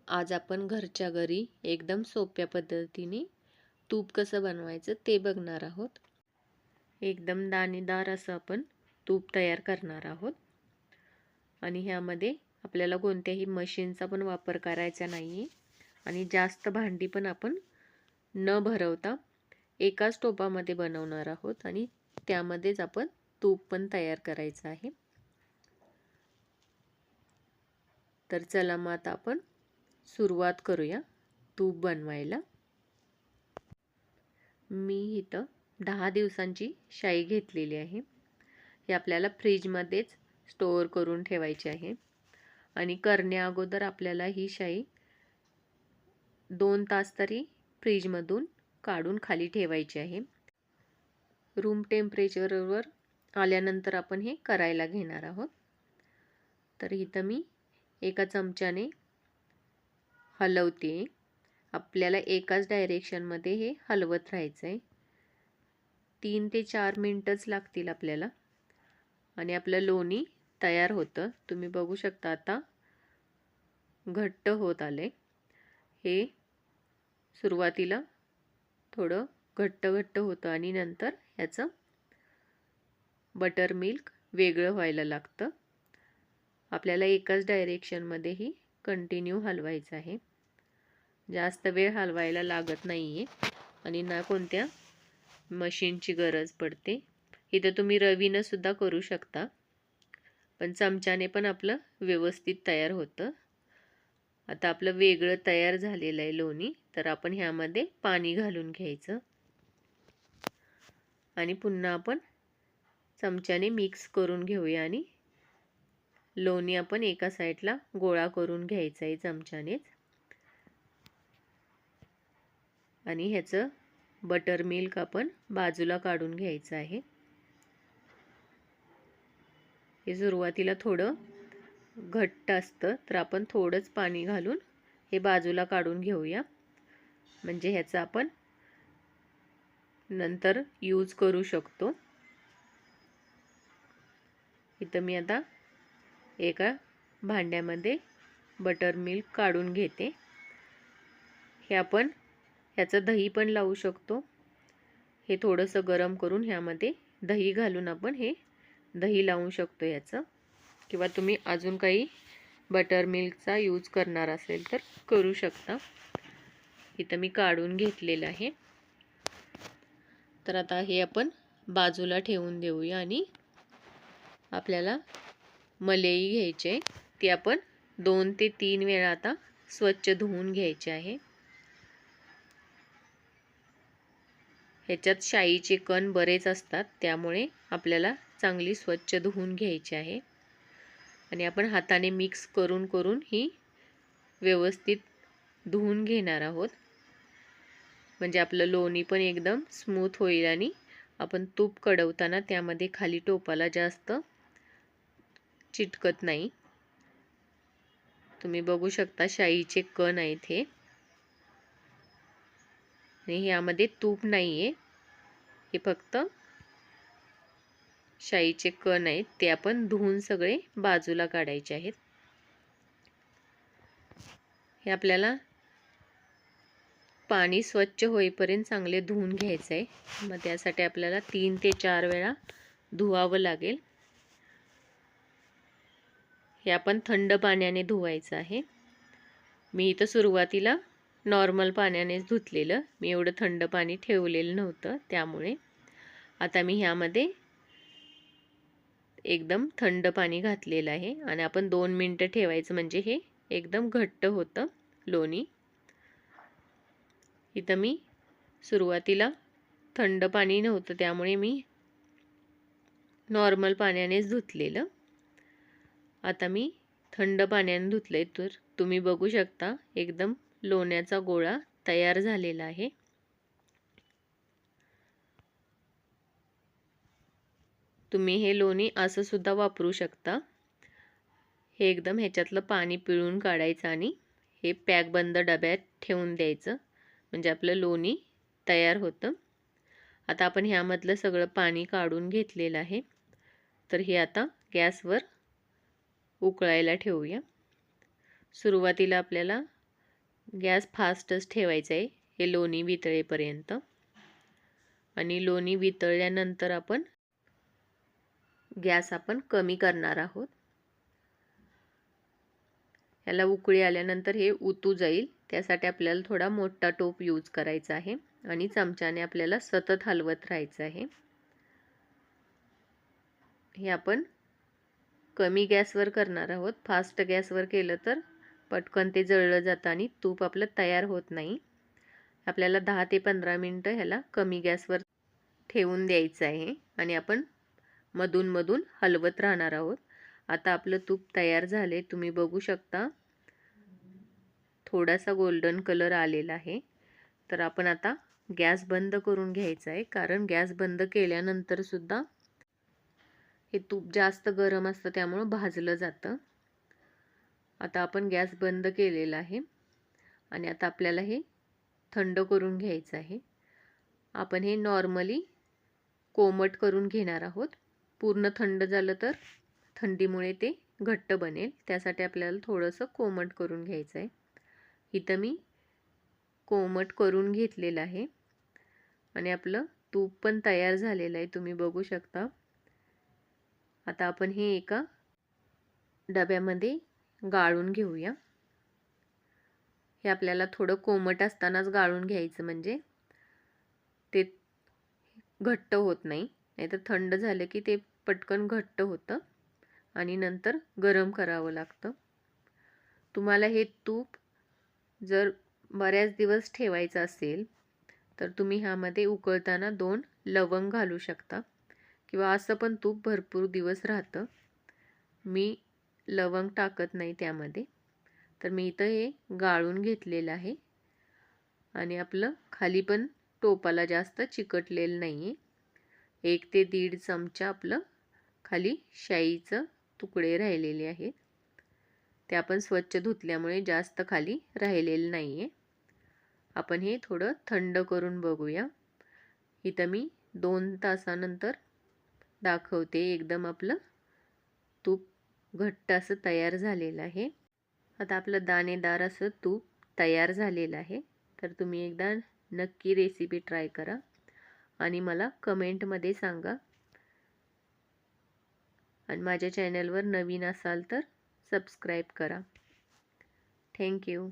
आज आपण घरच्या घरी एकदम सोप्या पद्धतीने तूप कसं बनवायचं ते बघणार आहोत. एकदम दाणेदार असं आपण तूप तयार करणार आहोत आणि ह्यामध्ये आपल्याला कोणत्याही मशीनचा पण वापर करायचा नाही आहे आणि जास्त भांडी पण आपण न भरवता एकाच टोपामध्ये बनवणार आहोत आणि त्यामध्येच आपण तूप पण तयार करायचं आहे. तर चला मग आता आपण सुरुवात करूया तूप बनवायला. मी इथं 10 दिवसांची शाई घेतलेली आहे. हे आपल्याला फ्रीजमध्येच स्टोअर करून ठेवायची आहे आणि करण्या अगोदर आपल्याला ही शाई 2 तास तरी फ्रीजमधून काढून खाली ठेवायची आहे. रूम टेम्परेचरवर आल्यानंतर आपण हे करायला घेणार आहोत. तर इथं मी एका चमच्याने हलवते. आपल्याला एकाच डायरेक्शनमध्ये हे हलवत राहायचं आहे. 3 ते 4 मिनिटच लागतील आपल्याला आणि आपलं लोणी तयार होतं. तुम्ही बघू शकता आता घट्ट होत आले. हे सुरुवातीला थोडं घट्ट होतं आणि नंतर ह्याचं बटर मिल्क वेगळं व्हायला लागतं. आपल्याला एकाच डायरेक्शनमध्ये ही कंटिन्यू हलवायचं आहे. जास्त वेळ हलवायला लागत नाही आहे आणि ना कोणत्या मशीनची गरज पडते. इथं तुम्ही रवीनं सुद्धा करू शकता, पण चमच्याने पण आपलं व्यवस्थित तयार होतं. आता आपलं वेगळं तयार झालेलं आहे लोणी. तर आपण ह्यामध्ये पाणी घालून घ्यायचं आणि पुन्हा आपण चमच्याने मिक्स करून घेऊया आणि लोणी आपण एका साईडला गोळा करून घ्यायचा आहे चमच्यानेच आणि ह्याचं बटर मिल्क आपण बाजूला काढून घ्यायचं आहे. हे सुरुवातीला थोडं घट्ट असतं, तर आपण थोडंच पाणी घालून हे बाजूला काढून घेऊया, म्हणजे ह्याचा आपण नंतर यूज करू शकतो. इथं मी आता एका भांड्यामध्ये बटर मिल्क काढून घेते. हे आपण ह्याचं दही पण लावू शकतो. हे थोडंसं गरम करून ह्यामध्ये दही घालून आपण हे दही लावू शकतो याचं, किंवा तुम्ही अजून काही बटर मिल्कचा यूज करणार असेल तर करू शकता. इथं मी काढून घेतलेलं आहे. तर आता हे आपण बाजूला ठेवून देऊया आणि आपल्याला मलई घ्यायचे. ती आपण 2 ते 3 वेळा आता स्वच्छ धुवून घ्यायचे आहे. ह्याच्यात शाईचे कण बरेच असतात, त्यामुळे आपल्याला चांगली स्वच्छ धुवून घ्यायची आहे आणि आपण हाताने मिक्स करून ही व्यवस्थित धुवून घेणार आहोत, म्हणजे आपलं लोणी पण एकदम स्मूथ होईल आणि आपण तूप कडवताना त्यामध्ये खाली टोपाला जास्त चिटकत नाही. तुम्ही बघू शकता शाईचे कण आहेत हे, आणि ह्यामध्ये तूप नाही आहे, हे फक्त शाईचे कण आहेत. ते आपण धुवून सगळे बाजूला काढायचे आहेत. हे आपल्याला पाणी स्वच्छ होईपर्यंत चांगले धुवून घ्यायचं आहे. मग त्यासाठी आपल्याला 3 ते 4 वेळा धुवावं लागेल. हे आपण थंड पाण्याने धुवायचं आहे. मी इथं सुरुवातीला नॉर्मल पाण्यानेच धुतलेलं, मी एवढं थंड पाणी ठेवलेलं नव्हतं, त्यामुळे आता मी ह्यामध्ये एकदम थंड पाणी घातलेलं आहे आणि आपण 2 मिनिटं ठेवायचं, म्हणजे हे एकदम घट्ट होतं लोणी. इथं मी सुरुवातीला थंड पाणी नव्हतं, त्यामुळे मी नॉर्मल पाण्यानेच धुतलेलं. आता मी थंड पाण्याने धुतले, तर तुम्ही बघू शकता एकदम लोण्याचा गोळा तयार झालेला आहे. तुम्ही हे लोणी असं सुद्धा वापरू शकता. हे एकदम ह्याच्यातलं पाणी पिळून काढायचं आणि हे पॅकबंद डब्यात ठेवून द्यायचं, म्हणजे आपलं लोणी तयार होतं. आता आपण ह्यामधलं सगळं पाणी काढून घेतलेलं आहे. तर हे आता गॅसवर उकळायला ठेवूया. सुरुवातीला आपल्याला गॅस फास्टच ठेवायचा आहे हे लोणी वितळेपर्यंत. आणि लोणी वितळल्यानंतर आपण गॅस कमी करणार आहोत. याला उकळी आल्यानंतर हे उतू जाईल, त्यासाठी आपल्याला थोडा मोठा टोप यूज करायचा आहे आणि चमच्याने आपल्याला सतत हलवत राहायचं आहे. हे आपण कमी गॅसवर करणार आहोत. फास्ट गॅसवर केलं तर पटकन ते जळलं जातं आणि तूप आपलं तयार होत नाही. आपल्याला 10 ते 15 मिनिटं ह्याला कमी गॅसवर ठेवून द्यायचं आहे आणि आपण मधून हलवत राहणार आहोत. आता आपलं तूप तयार झाले, तुम्ही बघू शकता थोडासा गोल्डन कलर आलेला आहे. तर आपण आता गॅस बंद करून घ्यायचा आहे, कारण गॅस बंद केल्यानंतर सुद्धा हे तूप जास्त गरम असतं त्यामुळे भाजलं जातं. आता आपण गॅस बंद केलेला आहे आणि आता आपल्याला हे थंड करून घ्यायचं आहे. आपण हे नॉर्मली कोमट करून घेणार आहोत. पूर्ण थंड झालं तर थंडीमुळे ते घट्ट बनेल, त्यासाठी आपल्याला थोडंसं कोमट करून घ्यायचं आहे. इथं मी कोमट करून घेतलेलं आहे आणि आपलं तूप पण तयार झालेलं आहे, तुम्ही बघू शकता. आता आपण हे एका डब्यामध्ये गाळून घेऊया. हे आपल्याला थोडं कोमट असतानाच गाळून घ्यायचं, म्हणजे ते घट्ट होत नाही. नाहीतर थंड झालं की ते पटकन घट्ट होतं आणि नंतर गरम करावं लागतं. तुम्हाला हे तूप जर बऱ्याच दिवस ठेवायचं असेल तर तुम्ही ह्यामध्ये उकळताना 2 लवंग घालू शकता, किंवा असं पण तूप भरपूर दिवस राहतं. मी लवंग टाकत नाही त्यामध्ये. तर मी इथं हे गाळून घेतलेलं आहे आणि आपलं खाली पण टोपाला जास्त चिकटलेलं नाही आहे. 1 ते 1.5 चमचा आपलं खाली शाईचं तुकडे राहिलेले आहेत. ते आपण स्वच्छ धुतल्यामुळे जास्त खाली राहिलेलं नाही आहे. आपण हे थोडं थंड करून बघूया. इथं मी 2 तासानंतर दाखवते. एकदम आपलं तूप घट्ट असं तयार झालेलं आहे. आता आपलं दाणेदार असं तूप तयार झालेलं आहे. तर तुम्ही एकदा नक्की रेसिपी ट्राय करा आणि मला कमेंटमध्ये सांगा. आणि माझ्या चॅनलवर नवीन असाल तर सबस्क्राईब करा. थँक्यू.